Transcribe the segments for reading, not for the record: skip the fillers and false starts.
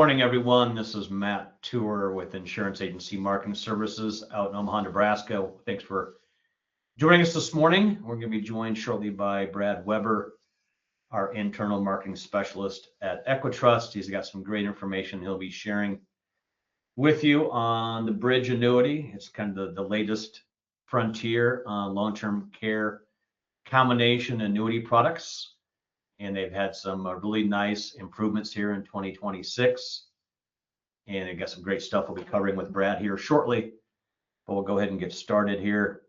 Morning, everyone. This is Matt Tooher with Insurance Agency Marketing Services out in Omaha, Nebraska. Thanks for joining us this morning. We're going to be joined shortly by Brad Weber, our internal marketing specialist at EquiTrust. He's got some great information he'll be sharing with you on the Bridge annuity. It's kind of the latest frontier on long-term care combination annuity products. And they've had some really nice improvements here in 2026. And they've got some great stuff we'll be covering with Brad here shortly. But we'll go ahead and get started here.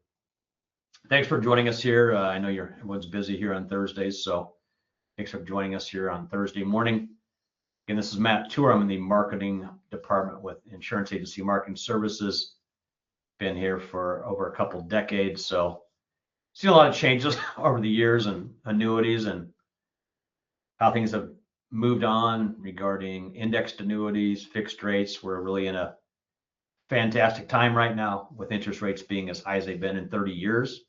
Thanks for joining us here. I know everyone's busy here on Thursdays, so thanks for joining us here on Thursday morning. Again, this is Matt Tooher. I'm in the marketing department with Insurance Agency Marketing Services. Been here for over a couple decades, so seen a lot of changes over the years and annuities and how things have moved on regarding indexed annuities, fixed rates. We're really in a fantastic time right now with interest rates being as high as they've been in 30 years.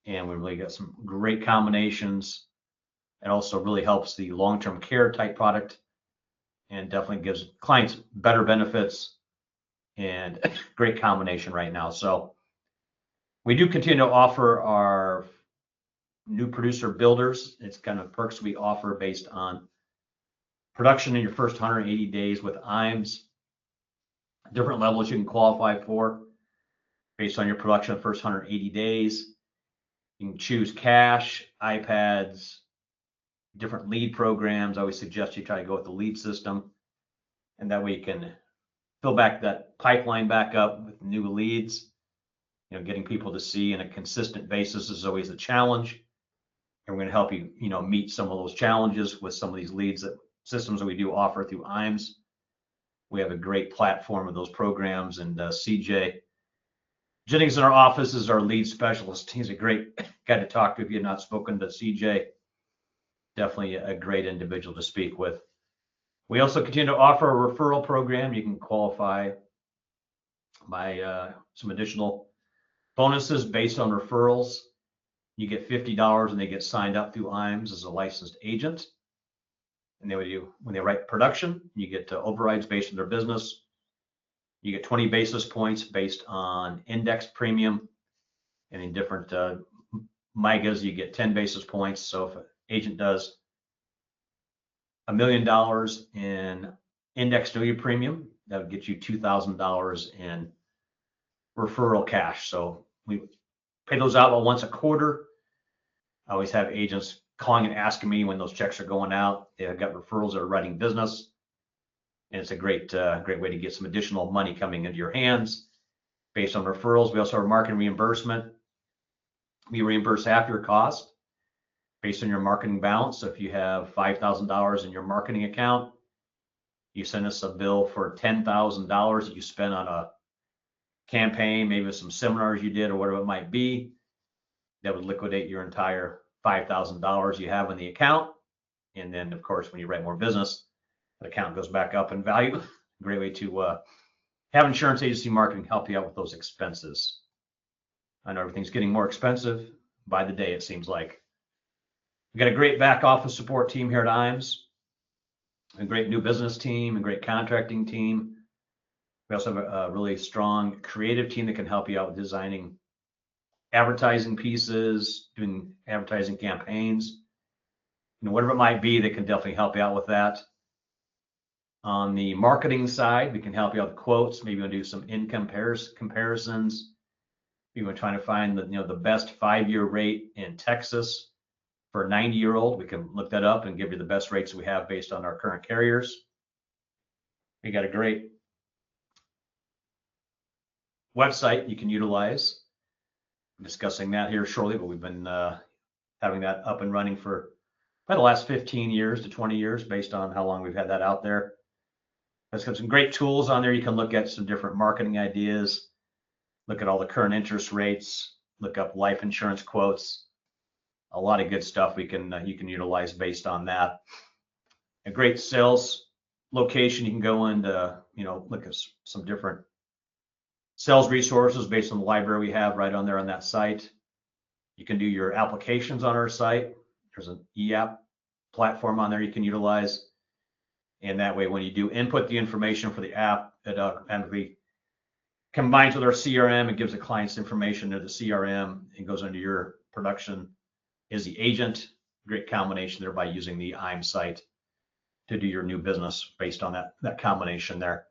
And we really got some great combinations. It also really helps the long-term care type product and definitely gives clients better benefits and great combination right now. So we do continue to offer our new producer builders. It's kind of perks we offer based on production in your first 180 days with IAMS. Different levels you can qualify for based on your production of the first 180 days. You can choose cash, iPads, different lead programs. I always suggest you try to go with the lead system, and that way you can fill back that pipeline back up with new leads. Getting people to see on a consistent basis is always a challenge. And we're going to help you, meet some of those challenges with some of these leads systems that we do offer through IAMS. We have a great platform of those programs, and CJ Jennings in our office is our lead specialist. He's a great guy to talk to if you've not spoken to CJ. Definitely a great individual to speak with. We also continue to offer a referral program. You can qualify by some additional bonuses based on referrals. You get $50 and they get signed up through IAMS as a licensed agent. And when they write production, you get overrides based on their business. You get 20 basis points based on index premium. And in different MIGAs, you get 10 basis points. So if an agent does $1 million in index annuity premium, that would get you $2,000 in referral cash. So we pay those out once a quarter. I always have agents calling and asking me when those checks are going out. They've got referrals that are writing business, and it's a great way to get some additional money coming into your hands based on referrals. We also have marketing reimbursement. We reimburse half your cost based on your marketing balance. So if you have $5,000 in your marketing account, you send us a bill for $10,000 that you spent on a campaign, maybe some seminars you did or whatever it might be, that would liquidate your entire $5,000 you have in the account. And then, of course, when you write more business, the account goes back up in value. Great way to have insurance agency marketing help you out with those expenses. I know everything's getting more expensive by the day, it seems like. We've got a great back office support team here at IAMS, a great new business team, a great contracting team. We also have a really strong creative team that can help you out with designing advertising pieces, doing advertising campaigns, whatever it might be, that can definitely help you out with that. On the marketing side, we can help you out with quotes. Maybe we'll do some income comparisons. Maybe we're trying to find the best 5-year rate in Texas for a 90-year-old. We can look that up and give you the best rates we have based on our current carriers. We got a great website you can utilize. I'm discussing that here shortly, but we've been having that up and running for about the last 15 years to 20 years based on how long we've had that out there. It's got some great tools on there. You can look at some different marketing ideas, look at all the current interest rates, look up life insurance quotes, a lot of good stuff you can utilize based on that. A great sales location. You can go into, look at some different sales resources based on the library we have right on there on that site. You can do your applications on our site. There's an e-app platform on there you can utilize. And that way, when you do input the information for the app, it automatically combines with our CRM and gives the clients information to the CRM and goes under your production as the agent. Great combination there by using the IAMS site to do your new business based on that combination there.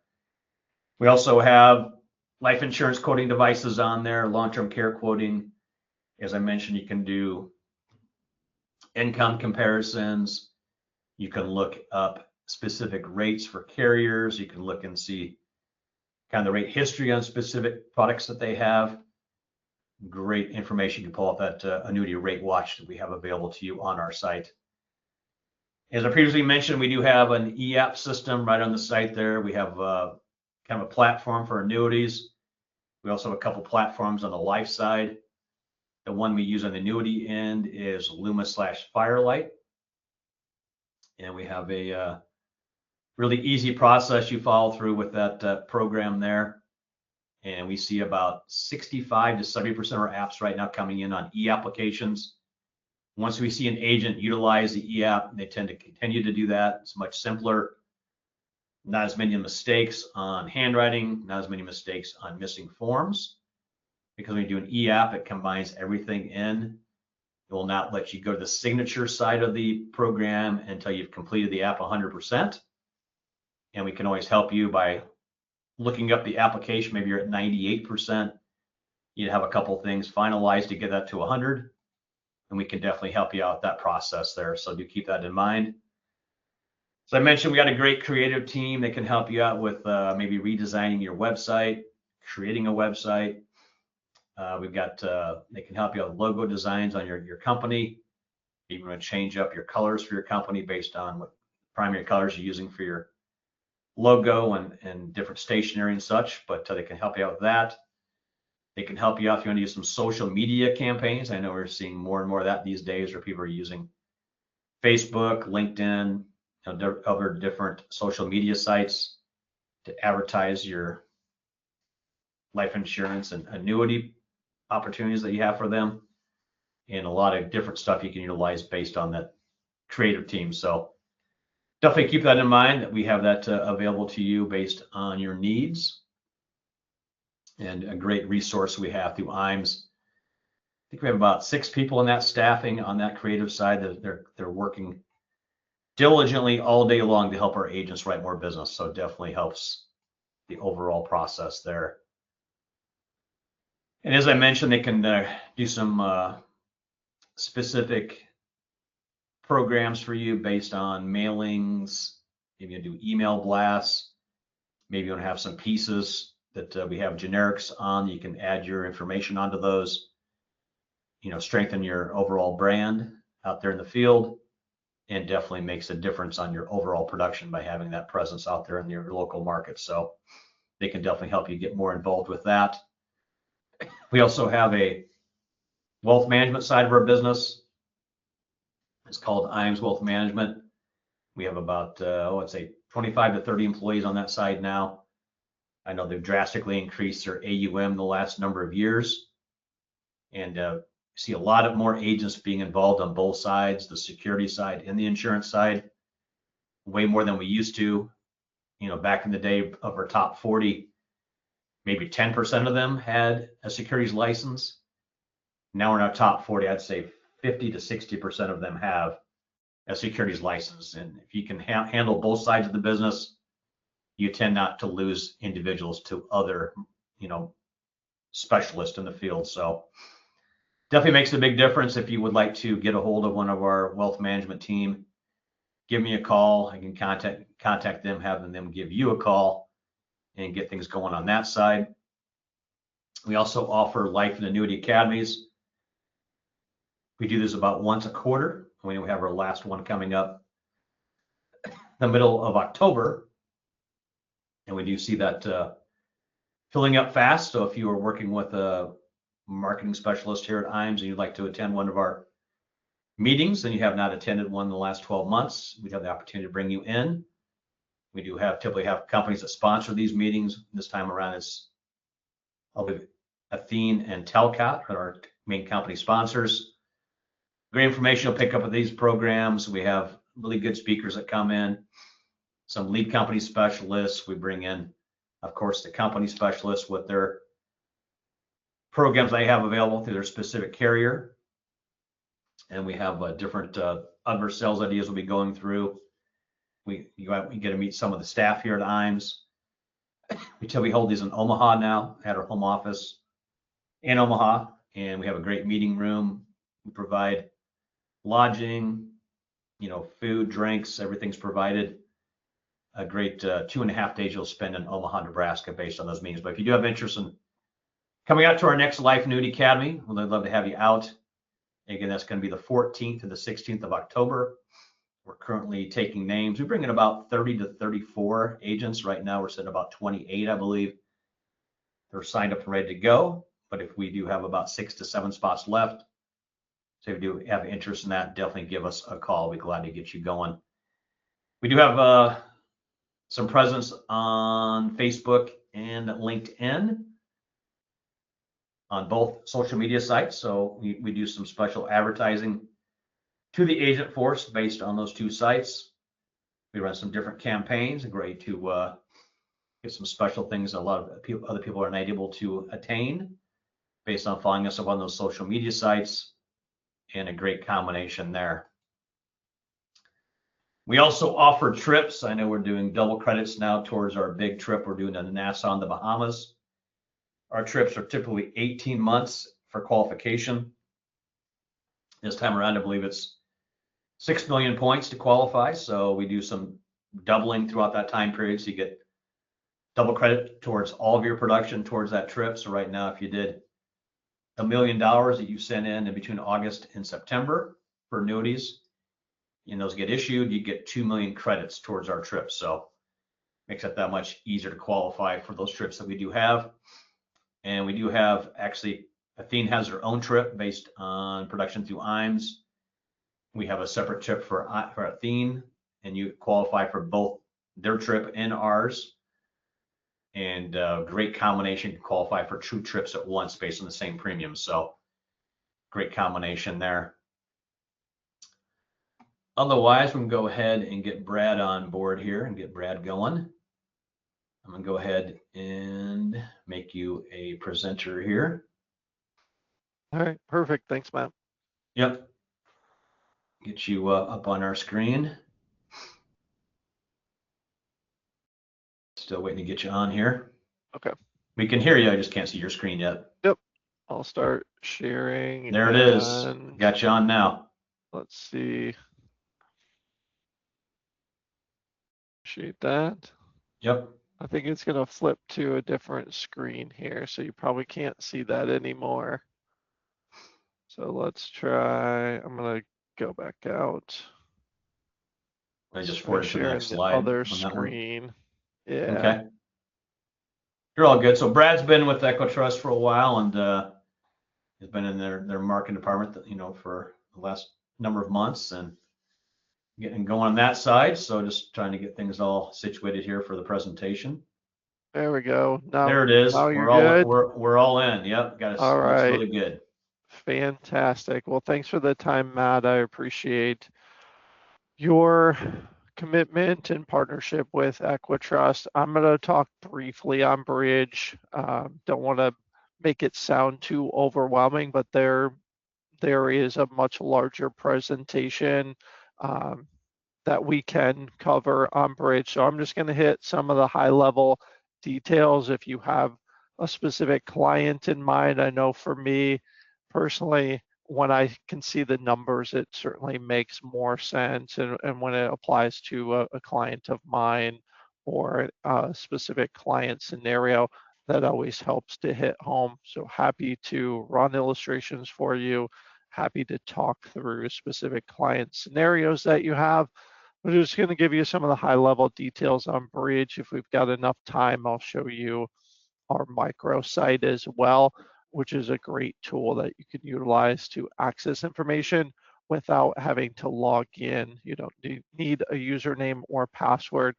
We also have life insurance quoting devices on there, long-term care quoting. As I mentioned, you can do income comparisons. You can look up specific rates for carriers. You can look and see kind of the rate history on specific products that they have. Great information. You can pull up that annuity rate watch that we have available to you on our site. As I previously mentioned, we do have an e-app system right on the site there. We have kind of a platform for annuities. We also have a couple platforms on the life side. The one we use on the annuity end is Luma/Firelight. And we have a really easy process you follow through with that program there. And we see about 65 to 70% of our apps right now coming in on e-applications. Once we see an agent utilize the e-app, they tend to continue to do that. It's much simpler. Not as many mistakes on handwriting, not as many mistakes on missing forms. Because when you do an e-app, it combines everything in. It will not let you go to the signature side of the program until you've completed the app 100%. And we can always help you by looking up the application. Maybe you're at 98%. You have a couple things finalized to get that to 100. And we can definitely help you out with that process there. So do keep that in mind. So I mentioned we got a great creative team that can help you out with maybe redesigning your website, creating a website. We've got, they can help you out with logo designs on your company. You want to change up your colors for your company based on what primary colors you're using for your logo and different stationery and such, but they can help you out with that. They can help you out if you want to use some social media campaigns. I know we're seeing more and more of that these days where people are using Facebook, LinkedIn, other different social media sites to advertise your life insurance and annuity opportunities that you have for them, and a lot of different stuff you can utilize based on that creative team. So definitely keep that in mind that we have that available to you based on your needs, and a great resource we have through IAMS. I think we have about 6 people in that staffing on that creative side that they're working diligently all day long to help our agents write more business. So it definitely helps the overall process there. And as I mentioned, they can do some specific programs for you based on mailings. Maybe you do email blasts. Maybe you want to have some pieces that we have generics on. You can add your information onto those. Strengthen your overall brand out there in the field, and definitely makes a difference on your overall production by having that presence out there in your local market. So they can definitely help you get more involved with that. We also have a wealth management side of our business. It's called IAMS Wealth Management. We have about, I'd say 25 to 30 employees on that side now. I know they've drastically increased their AUM the last number of years, and see a lot of more agents being involved on both sides, the security side and the insurance side, way more than we used to. Back in the day of our top 40, maybe 10% of them had a securities license. Now we're in our top 40, I'd say 50 to 60% of them have a securities license. And if you can handle both sides of the business, you tend not to lose individuals to other, specialists in the field. So definitely makes a big difference. If you would like to get a hold of one of our wealth management team, give me a call. I can contact them, having them give you a call and get things going on that side. We also offer life and annuity academies. We do this about once a quarter. We have our last one coming up the middle of October. And we do see that filling up fast. So if you are working with a marketing specialist here at IAMS and you'd like to attend one of our meetings and you have not attended one in the last 12 months, we'd have the opportunity to bring you in. We do typically have companies that sponsor these meetings. This time around, it's Athene and Telcot are our main company sponsors. Great information you'll pick up with these programs. We have really good speakers that come in. some lead company specialists. We bring in, of course, the company specialists with their programs they have available through their specific carrier. And we have different other sales ideas we'll be going through. We get to meet some of the staff here at IAMS. We hold these in Omaha now, at our home office in Omaha, and we have a great meeting room. We provide lodging, food, drinks, everything's provided. A great 2.5 days you'll spend in Omaha, Nebraska based on those meetings. But if you do have interest in coming out to our next Life Annuity Academy, we'd love to have you out. Again, that's going to be the 14th to the 16th of October. We're currently taking names. We bring in about 30 to 34 agents. Right now, we're sitting about 28, I believe. They're signed up and ready to go. But if we do have about 6 to 7 spots left, so if you do have interest in that, definitely give us a call. We'd be glad to get you going. We do have some presence on Facebook and LinkedIn on both social media sites. So we do some special advertising to the agent force based on those two sites. We run some different campaigns and great to get some special things a lot of other people are not able to attain based on following us up on those social media sites, and a great combination there. We also offer trips. I know we're doing double credits now towards our big trip we're doing in Nassau in the Bahamas. Our trips are typically 18 months for qualification. This time around, I believe it's 6 million points to qualify. So we do some doubling throughout that time period. So you get double credit towards all of your production towards that trip. So right now, if you did $1 million that you sent in between August and September for annuities, and those get issued, you get 2 million credits towards our trip. So makes it that much easier to qualify for those trips that we do have. And we do have, actually, Athene has their own trip based on production through IAMS. We have a separate trip for Athene, and you qualify for both their trip and ours. And great combination to qualify for 2 trips at once based on the same premium. So great combination there. Otherwise, we can go ahead and get Brad on board here and get Brad going. I'm going to go ahead and make you a presenter here. All right, perfect. Thanks, Matt. Yep. Get you up on our screen. Still waiting to get you on here. Okay. We can hear you. I just can't see your screen yet. Yep. I'll start sharing. There it is. Got you on now. Let's see. Appreciate that. Yep. I think it's going to flip to a different screen here, so you probably can't see that anymore. So let's try. I'm going to go back out. I just forward to the next slide. Other screen. Yeah. Okay. You're all good. So Brad's been with EquiTrust for a while, and has been in their marketing department, for the last number of months, and getting going on that side. So just trying to get things all situated here for the presentation. There we go. Now, there it is. Now we're all in. Yep. Got it. All right. Looks really good. Fantastic. Well, thanks for the time, Matt. I appreciate your commitment and partnership with EquiTrust. I'm going to talk briefly on Bridge. Don't want to make it sound too overwhelming, but there is a much larger presentation that we can cover on Bridge. So I'm just going to hit some of the high level details. If you have a specific client in mind, I know for me personally, when I can see the numbers, it certainly makes more sense. And when it applies to a client of mine or a specific client scenario, that always helps to hit home. So happy to run illustrations for you. Happy to talk through specific client scenarios that you have. I'm just going to give you some of the high level details on Bridge. If we've got enough time, I'll show you our microsite as well, which is a great tool that you can utilize to access information without having to log in. You don't need a username or password.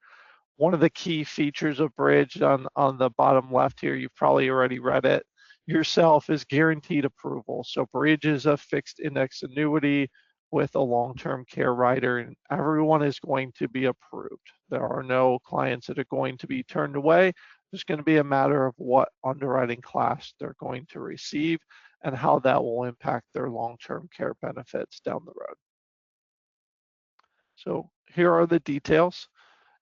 One of the key features of Bridge on the bottom left here, you've probably already read it yourself, is guaranteed approval. So Bridge is a fixed index annuity with a long-term care rider, and everyone is going to be approved. There are no clients that are going to be turned away. It's going to be a matter of what underwriting class they're going to receive and how that will impact their long-term care benefits down the road. So here are the details.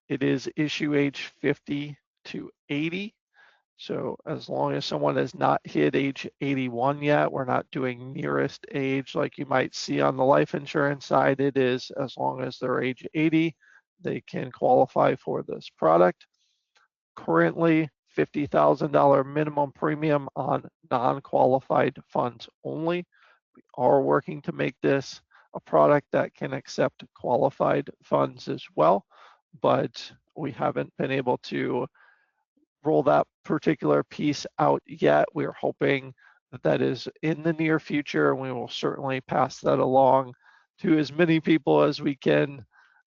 It is issue age 50 to 80. So as long as someone has not hit age 81 yet, we're not doing nearest age like you might see on the life insurance side. It is as long as they're age 80, they can qualify for this product. Currently, $50,000 minimum premium on non-qualified funds only. We are working to make this a product that can accept qualified funds as well, but we haven't been able to roll that particular piece out yet. We're hoping that that is in the near future, and we will certainly pass that along to as many people as we can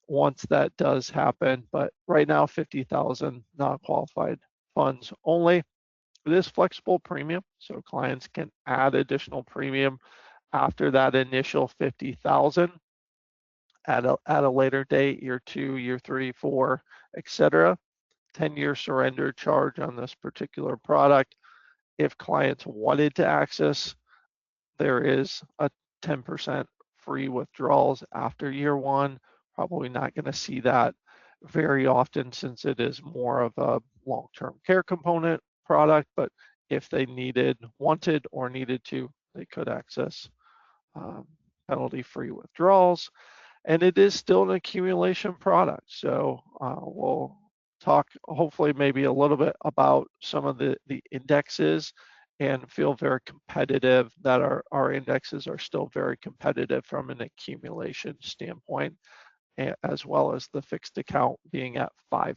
once that does happen. But right now, 50,000 non-qualified funds only. It is flexible premium, so clients can add additional premium after that initial 50,000 at a later date, year 2, year 3, 4, etc. 10-year surrender charge on this particular product. If clients wanted to access, there is a 10% free withdrawals after year 1. Probably not going to see that very often since it is more of a long-term care component product, but if they wanted or needed to, they could access penalty-free withdrawals. And it is still an accumulation product. So we'll talk hopefully maybe a little bit about some of the indexes and feel very competitive that our indexes are still very competitive from an accumulation standpoint, as well as the fixed account being at 5%.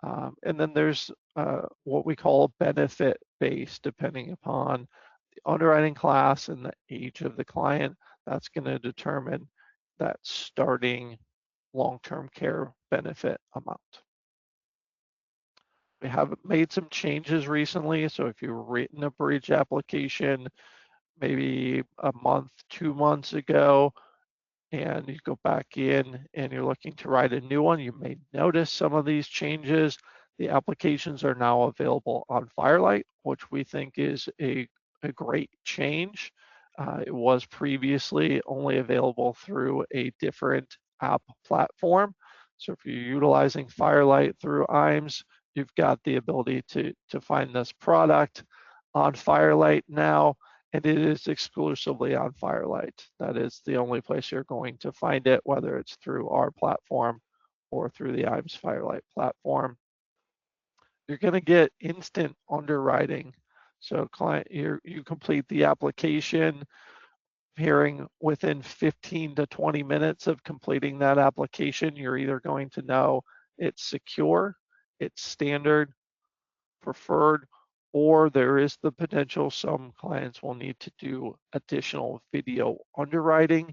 And then there's what we call benefit base, depending upon the underwriting class and the age of the client. That's going to determine that starting long-term care benefit amount. We have made some changes recently. So if you've written a bridge application maybe a month, 2 months ago, and you go back in and you're looking to write a new one, you may notice some of these changes. The applications are now available on Firelight, which we think is a great change. It was previously only available through a different app platform. So if you're utilizing Firelight through IAMS, you've got the ability to find this product on Firelight now, and it is exclusively on Firelight. That is the only place you're going to find it, whether it's through our platform or through the IAMS Firelight platform. You're going to get instant underwriting. So client, you complete the application, hearing within 15 to 20 minutes of completing that application, you're either going to know it's secure, it's standard, preferred, or there is the potential some clients will need to do additional video underwriting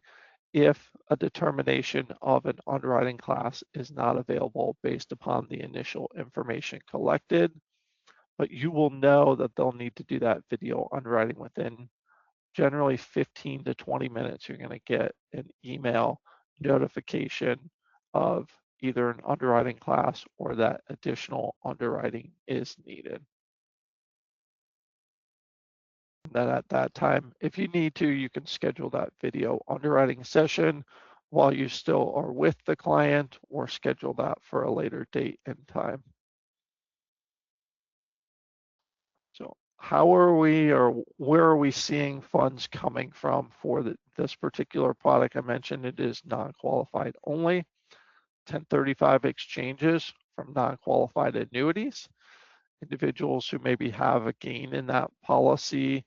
if a determination of an underwriting class is not available based upon the initial information collected. But you will know that they'll need to do that video underwriting within generally 15 to 20 minutes. You're going to get an email notification of either an underwriting class or that additional underwriting is needed. And then at that time, if you need to, you can schedule that video underwriting session while you still are with the client, or schedule that for a later date and time. So how are we, or where are we seeing funds coming from for this particular product? I mentioned it is non-qualified only. 1035 exchanges from non-qualified annuities. Individuals who maybe have a gain in that policy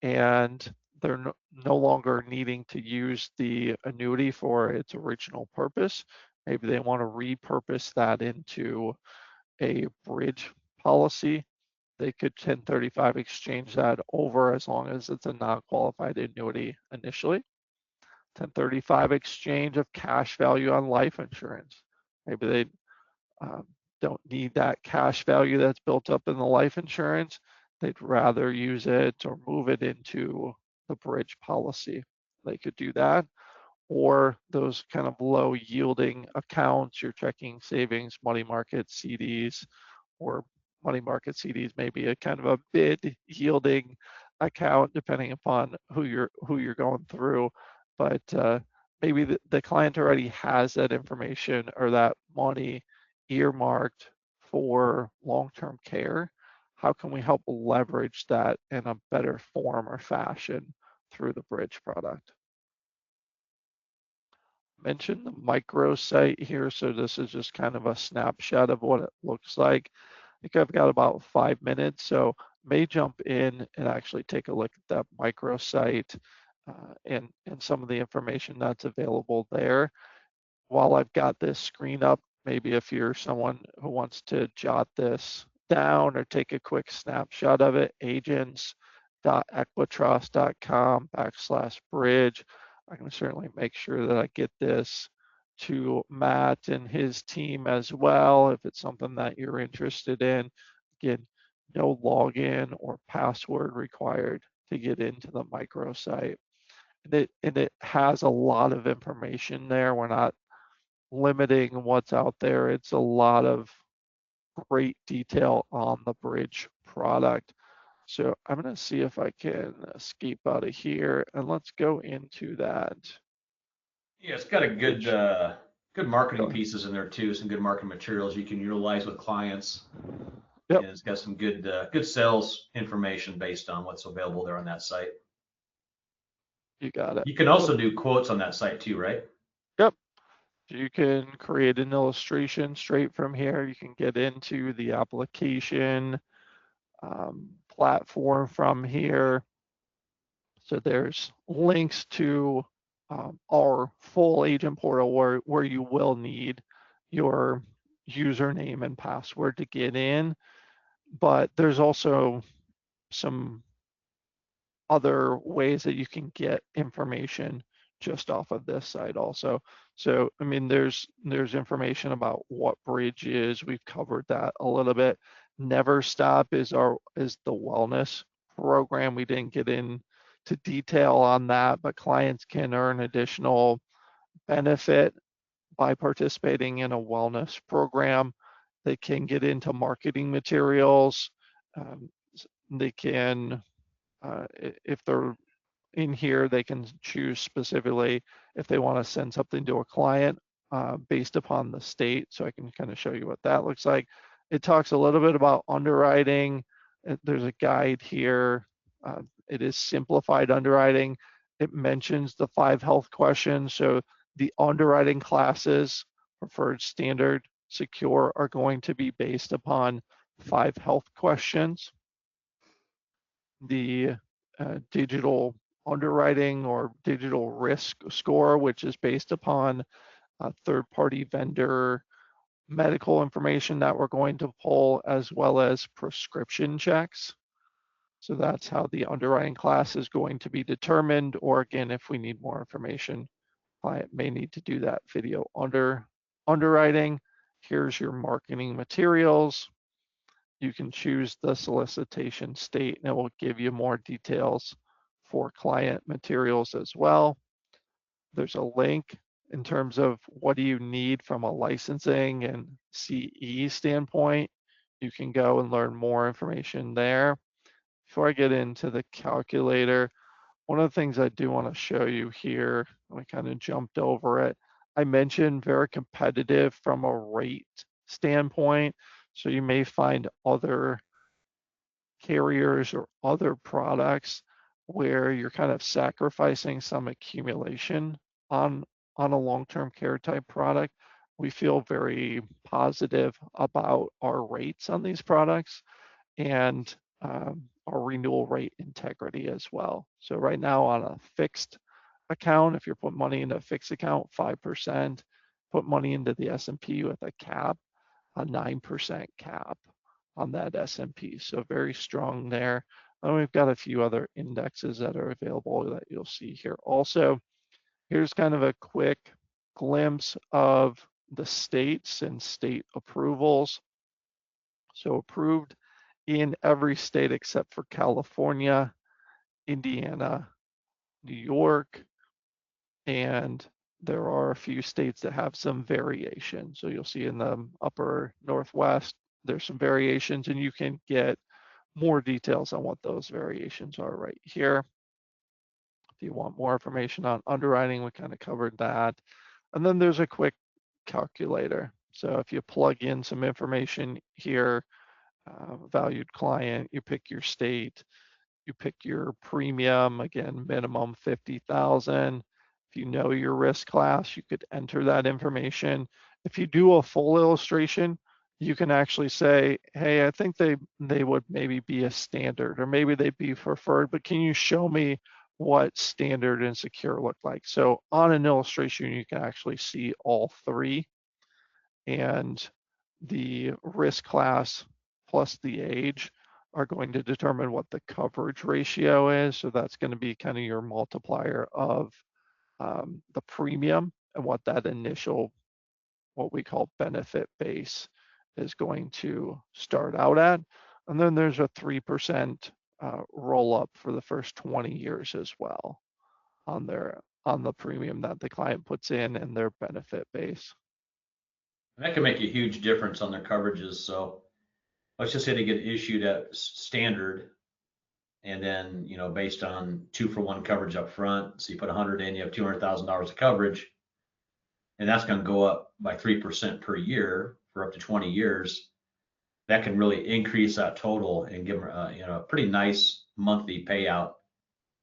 and they're no longer needing to use the annuity for its original purpose. Maybe they want to repurpose that into a bridge policy. They could 1035 exchange that over as long as it's a non-qualified annuity initially. 1035 exchange of cash value on life insurance. Maybe they don't need that cash value that's built up in the life insurance. They'd rather use it or move it into the bridge policy. They could do that. or those kind of low yielding accounts, your checking, savings, money market, CDs, or money market CDs, maybe a kind of a bid yielding account, depending upon who you're going through. But maybe the client already has that information or that money earmarked for long-term care. How can we help leverage that in a better form or fashion through the Bridge product? Mention the microsite here. So this is just kind of a snapshot of what it looks like. I think I've got about 5 minutes, so may jump in and actually take a look at that microsite and some of the information that's available there. While I've got this screen up, maybe if you're someone who wants to jot this down or take a quick snapshot of it, agents.equitrust.com/bridge. I can certainly make sure that I get this to Matt and his team as well if it's something that you're interested in. Again, no login or password required to get into the microsite. And it has a lot of information there. We're not limiting what's out there. It's a lot of great detail on the Bridge product. So I'm going to see if I can escape out of here and let's go into that. Yeah, it's got a good marketing Go. pieces in there too, some good marketing materials you can utilize with clients. Yep, And it's got some good sales information based on what's available there on that site. you got it. You can So, also do quotes on that site too, right? yep, you can create an illustration straight from here. You can get into the application platform from here. So there's links to our full agent portal where you will need your username and password to get in, but there's also some other ways that you can get information just off of this site also. So, I mean, there's information about what Bridge is. We've covered that a little bit. Never Stop is the wellness program. We didn't get into detail on that, but clients can earn additional benefit by participating in a wellness program. They can get into marketing materials. Um, they can, if they're in here, they can choose specifically if they want to send something to a client based upon the state. So I can kind of show you what that looks like. It talks a little bit about underwriting. There's a guide here. It is simplified underwriting. It mentions the 5 health questions. So the underwriting classes, preferred, standard, secure, are going to be based upon 5 health questions. The digital underwriting or digital risk score, which is based upon third-party vendor medical information that we're going to pull, as well as prescription checks. So that's how the underwriting class is going to be determined. Or again, if we need more information, client may need to do that video underwriting. Here's your marketing materials. You can choose the solicitation state and it will give you more details for client materials as well. There's a link in terms of what do you need from a licensing and CE standpoint. You can go and learn more information there. Before I get into the calculator, one of the things I do want to show you here, I kind of jumped over it. I mentioned very competitive from a rate standpoint. So you may find other carriers or other products where you're kind of sacrificing some accumulation on a long-term care type product. We feel very positive about our rates on these products and our renewal rate integrity as well. So right now on a fixed account, if you're putting money into a fixed account, 5%, put money into the S&P with a cap, a 9% cap on that S&P. So very strong there. And we've got a few other indexes that are available that you'll see here. Also, here's kind of a quick glimpse of the states and state approvals. So approved in every state except for California, Indiana, New York, and there are a few states that have some variation. So you'll see in the upper Northwest, there's some variations, and you can get more details on what those variations are right here. If you want more information on underwriting, we kind of covered that. And then there's a quick calculator. So if you plug in some information here, valued client, you pick your state, you pick your premium, again, minimum 50,000. If you know your risk class, you could enter that information. If you do a full illustration, you can actually say, hey, I think they would maybe be a standard, or maybe they'd be preferred, but can you show me what standard and secure look like? So on an illustration, you can actually see all three, and the risk class plus the age are going to determine what the coverage ratio is. So that's going to be kind of your multiplier of the premium and what that initial, what we call benefit base, is going to start out at. And then there's a 3% roll up for the first 20 years as well on the premium that the client puts in and their benefit base. And that can make a huge difference on their coverages. So let's just say they get issued at standard, and then, based on 2-for-1 coverage up front. So you put 100 in, you have $200,000 of coverage, and that's going to go up by 3% per year for up to 20 years. That can really increase that total and give them, a pretty nice monthly payout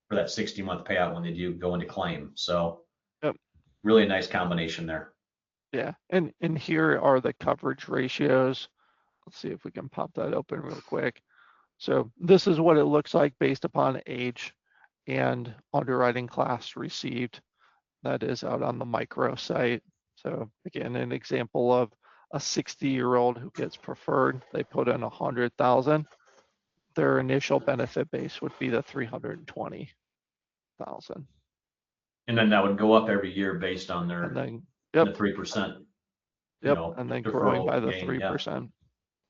for that 60-month payout when they do go into claim. So Yep. really a nice combination there. Yeah, and here are the coverage ratios. Let's see if we can pop that open real quick. So this is what it looks like based upon age and underwriting class received. That is out on the microsite. So again, an example of a 60-year-old who gets preferred, they put in 100,000. Their initial benefit base would be the 320,000. And then that would go up every year based on their And then, yep, the 3%, yep, and then growing by the gain. 3%.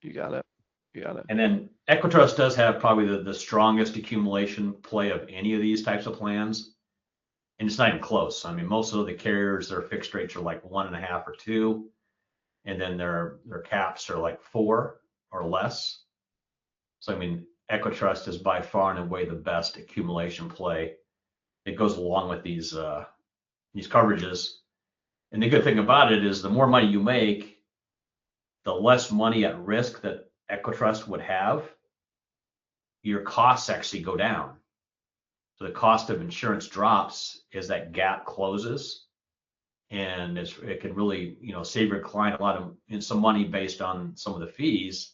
You got it. You got it. And then EquiTrust does have probably the strongest accumulation play of any of these types of plans. And it's not even close. I mean, most of the carriers, their fixed rates are like 1.5 or 2, and then their caps are like 4 or less. So I mean, EquiTrust is by far and away the best accumulation play. It goes along with these coverages. And the good thing about it is the more money you make, the less money at risk that EquiTrust would have. Your costs actually go down. So the cost of insurance drops as that gap closes, and it can really, save your client a lot of some money based on some of the fees.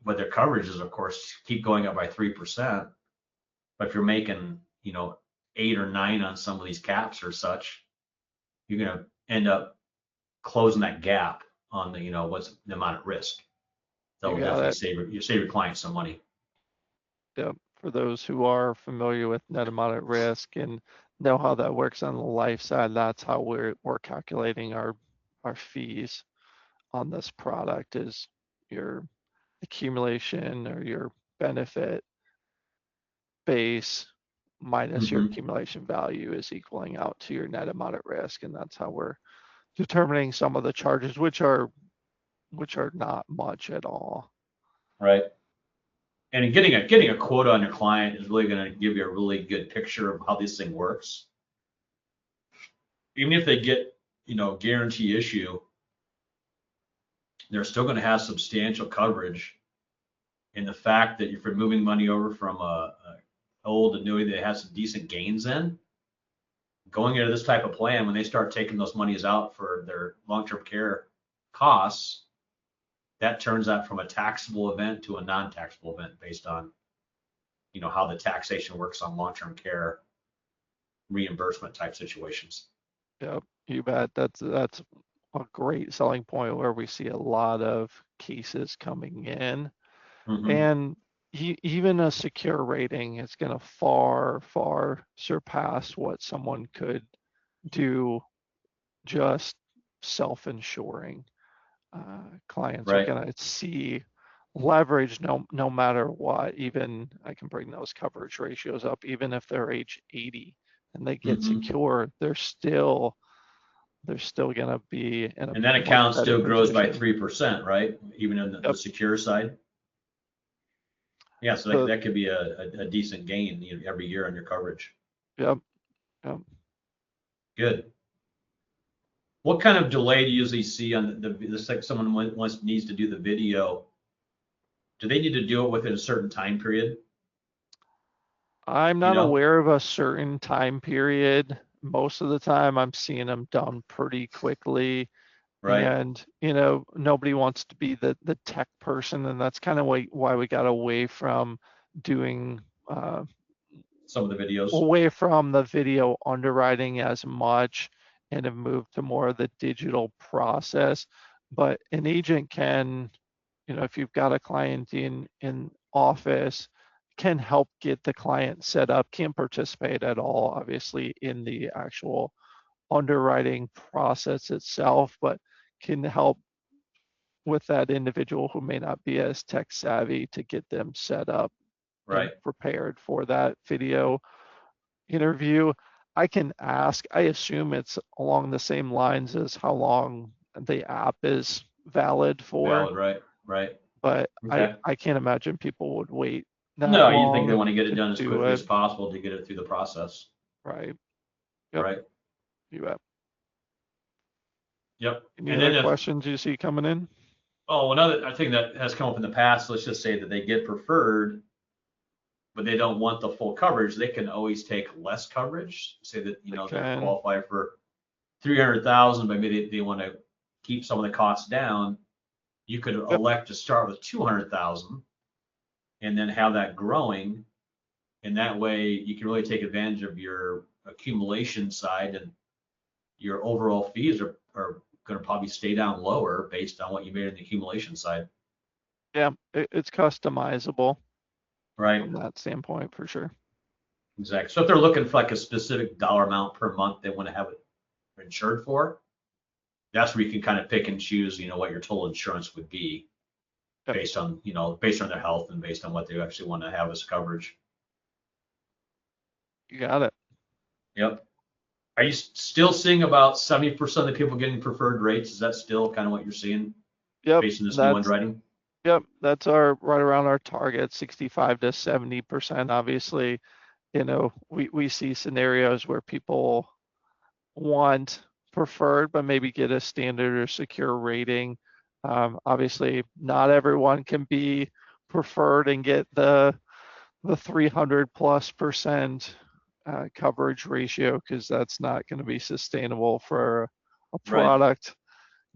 But their coverages, of course, keep going up by 3%. But if you're making, 8 or 9 on some of these caps or such, you're going to end up closing that gap on the, what's the amount at risk. That will definitely save your client some money. Yep. For those who are familiar with net amount at risk and know how that works on the life side, that's how we're calculating our fees on this product, is your accumulation or your benefit base minus your accumulation value is equaling out to your net amount at risk, and that's how we're determining some of the charges, which are not much at all. Right. And getting a quote on your client is really going to give you a really good picture of how this thing works. Even if they get, guarantee issue, they're still going to have substantial coverage. And the fact that if you're moving money over from a old annuity that has some decent gains in, going into this type of plan, when they start taking those monies out for their long-term care costs, that turns out from a taxable event to a non-taxable event based on, how the taxation works on long-term care reimbursement type situations. Yep, you bet. That's a great selling point where we see a lot of cases coming in. And even a secure rating is going to far surpass what someone could do just self-insuring. Clients are going to see leverage no matter what. Even I can bring those coverage ratios up, even if they're age 80 and they get secure, they're still there's still going to be And that much account better still grows by position. 3%, right? Even in the Yep. secure side. Yeah, so The, that could be a decent gain, every year on your coverage. yep. Yep. Good. What kind of delay do you usually see on this? Like someone needs to do the video. Do they need to do it within a certain time period? I'm You not know, aware of a certain time period. Most of the time, I'm seeing them done pretty quickly. right? And, nobody wants to be the tech person. And that's kind of why we got away from doing, Some of the videos, away from the video underwriting as much and have moved to more of the digital process. But an agent can, if you've got a client in office, can help get the client set up, can't participate at all, obviously, in the actual underwriting process itself, but can help with that individual who may not be as tech savvy to get them set up and right? prepared for that video interview. I can ask, I assume it's along the same lines as how long the app is valid for, Valid, right? Right. but Okay. I can't imagine people would wait that No, you think they long want to get it to done as do quickly it. as possible to get it through the process, Right. Yep. right? You bet. Yep. Any And other then questions you see coming in? another thing that has come up in the past, let's just say that they get preferred, but they don't want the full coverage, they can always take less coverage. Say that, They they're can. qualified for 300,000, but maybe they want to keep some of the costs down. You could Yep. elect to start with 200,000 and then have that growing. And that way you can really take advantage of your accumulation side, and your overall fees are going to probably stay down lower based on what you made in the accumulation side. Yeah. It's customizable Right. from that standpoint for sure. Exactly. So if they're looking for like a specific dollar amount per month they want to have it insured for, that's where you can kind of pick and choose, what your total insurance would be Yep. based on their health and based on what they actually want to have as coverage. You got it. Yep. Are you still seeing about 70% of the people getting preferred rates? Is that still kind of what you're seeing Yep. based on this new underwriting? Yep. That's our right around our target, 65 to 70%. Obviously, we see scenarios where people want preferred, but maybe get a standard or secure rating. Obviously, not everyone can be preferred and get the 300+% coverage ratio, because that's not going to be sustainable for a Right. product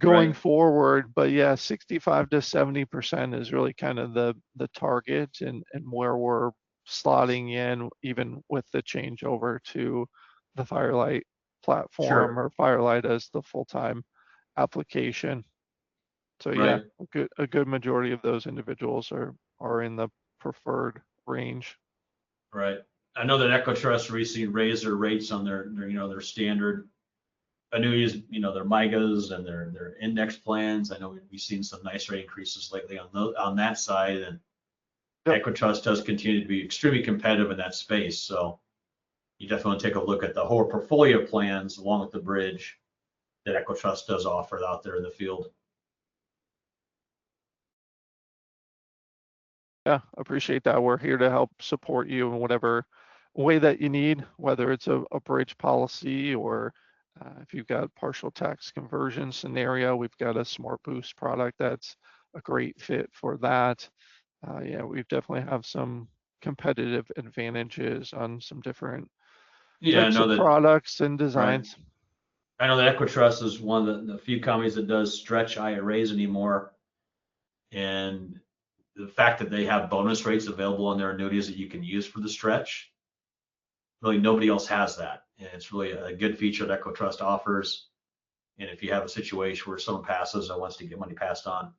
going Right. forward. But yeah, 65 to 70% is really kind of the target, and where we're slotting in, even with the changeover to the Firelight platform, Sure. or Firelight as the full-time application. So yeah, Right. a good majority of those individuals are in the preferred range. Right. I know that EquiTrust recently raised their rates on their standard annuities, their MIGAs and their index plans. I know we've seen some nice rate increases lately on that side, and Yep. EquiTrust does continue to be extremely competitive in that space. So you definitely want to take a look at the whole portfolio plans along with the bridge that EquiTrust does offer out there in the field. Yeah, appreciate that. We're here to help support you in whatever way that you need, whether it's a bridge policy, or if you've got partial tax conversion scenario, we've got a Smart Boost product that's a great fit for that. Yeah, we definitely have some competitive advantages on some different Yeah, I types know of that. products and Right. designs. I know that EquiTrust is one of the few companies that does stretch IRAs anymore, and the fact that they have bonus rates available on their annuities that you can use for the stretch, really nobody else has that. And it's really a good feature that EquiTrust offers. And if you have a situation where someone passes or wants to get money passed on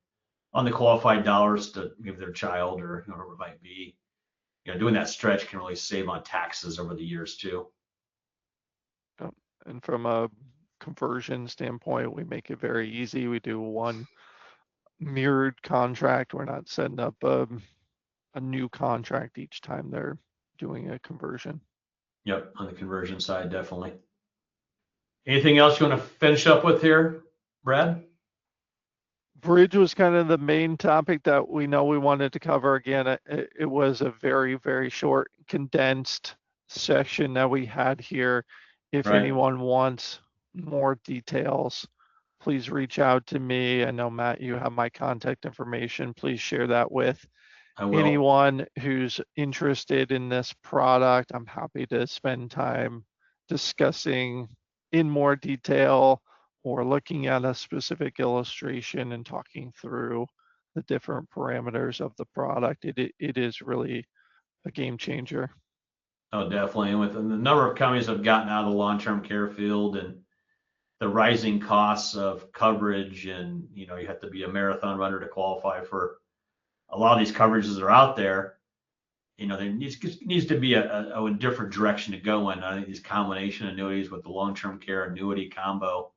the qualified dollars to give their child or whoever it might be, doing that stretch can really save on taxes over the years too. Yep. And from a conversion standpoint, we make it very easy. We do one mirrored contract. We're not setting up a new contract each time they're doing a conversion. Yep, on the conversion side, definitely. Anything else you want to finish up with here, Brad? Bridge was kind of the main topic that we know we wanted to cover. Again, it was a very, very short, condensed section that we had here. If Right. anyone wants more details, please reach out to me. I know, Matt, you have my contact information. Please share that with I will. anyone who's interested in this product. I'm happy to spend time discussing in more detail or looking at a specific illustration and talking through the different parameters of the product. It is really a game changer. Oh, definitely. And with the number of companies that have gotten out of the long-term care field and the rising costs of coverage, and you have to be a marathon runner to qualify for a lot of these coverages that are out there. There needs to be a different direction to go in. I think these combination annuities with the long-term care annuity combo,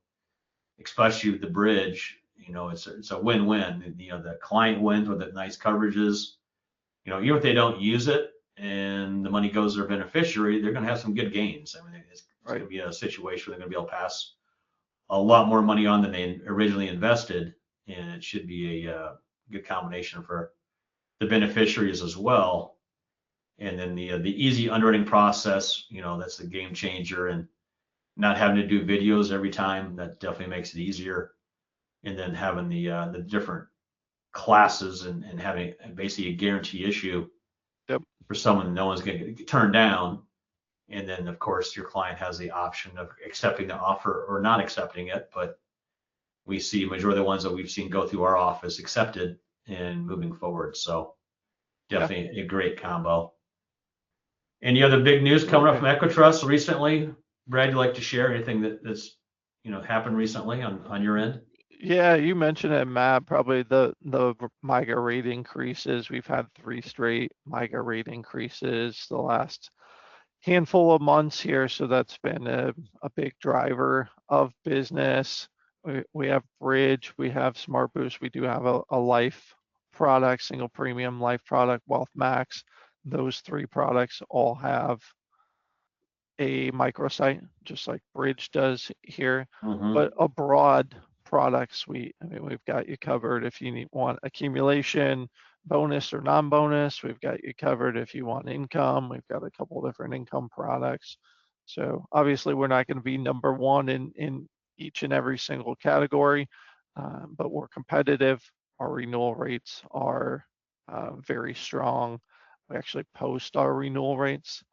especially with the bridge, it's a win-win. The client wins with the nice coverages. Even if they don't use it and the money goes to their beneficiary, they're going to have some good gains. I mean, it's Right. going to be a situation where they're going to be able to pass a lot more money on than they originally invested, and it should be a good combination for the beneficiaries as well. And then the easy underwriting process, that's the game changer, and not having to do videos every time, that definitely makes it easier. And then having the different classes and having basically a guarantee issue Yep. for someone no one's going to get turned down. And then of course your client has the option of accepting the offer or not accepting it, but we see majority of the ones that we've seen go through our office accepted and moving forward. So definitely a great combo. Any other big news coming up from EquiTrust recently? Brad, you'd like to share anything that's happened recently on your end? Yeah, you mentioned it, Matt. Probably the MIGA rate increases. We've had 3 straight MIGA rate increases the last handful of months here, so that's been a big driver of business. We have Bridge, we have Smart Boost, we do have a life product, single premium life product, Wealth Max. Those 3 products all have a microsite, just like Bridge does here, but a broad product suite. I mean, we've got you covered if you want accumulation, bonus or non-bonus. We've got you covered if you want income. We've got a couple different income products. So obviously we're not going to be number one in each and every single category, but we're competitive. Our renewal rates are very strong. We actually post our renewal rates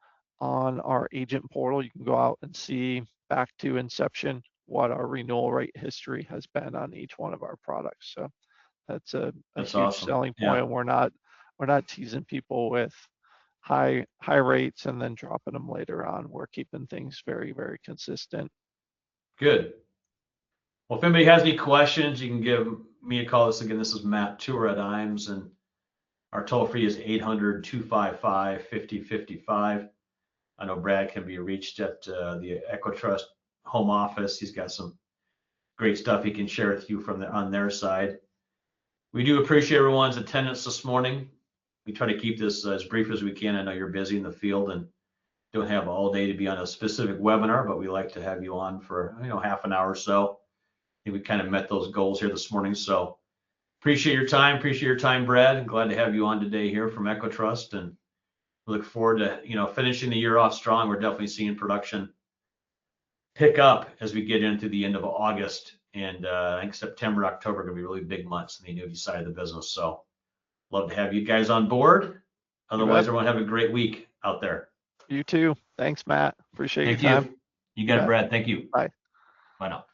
on our agent portal. You can go out and see back to inception what our renewal rate history has been on each one of our products. So that's a That's huge awesome. selling Yeah. point. We're not teasing people with high rates and then dropping them later on. We're keeping things very, very consistent. Good. Well, if anybody has any questions, you can give me a call. This is Matt Tooher at IAMS, and our toll free is 800-255-5055. I know Brad can be reached at the EquiTrust home office. He's got some great stuff he can share with you on their side. We do appreciate everyone's attendance this morning. We try to keep this as brief as we can. I know you're busy in the field and don't have all day to be on a specific webinar, but we like to have you on for half an hour or so. I think we kind of met those goals here this morning. So appreciate your time. Appreciate your time, Brad. I'm glad to have you on today here from EquiTrust, and look forward to finishing the year off strong. We're definitely seeing production pick up as we get into the end of August, and I think September, October are going to be really big months in the annuity side of the business. So love to have you guys on board. Otherwise, everyone have a great week out there. You too. Thanks, Matt. Appreciate your time. You got it, Brad. Thank you. Bye. Bye now.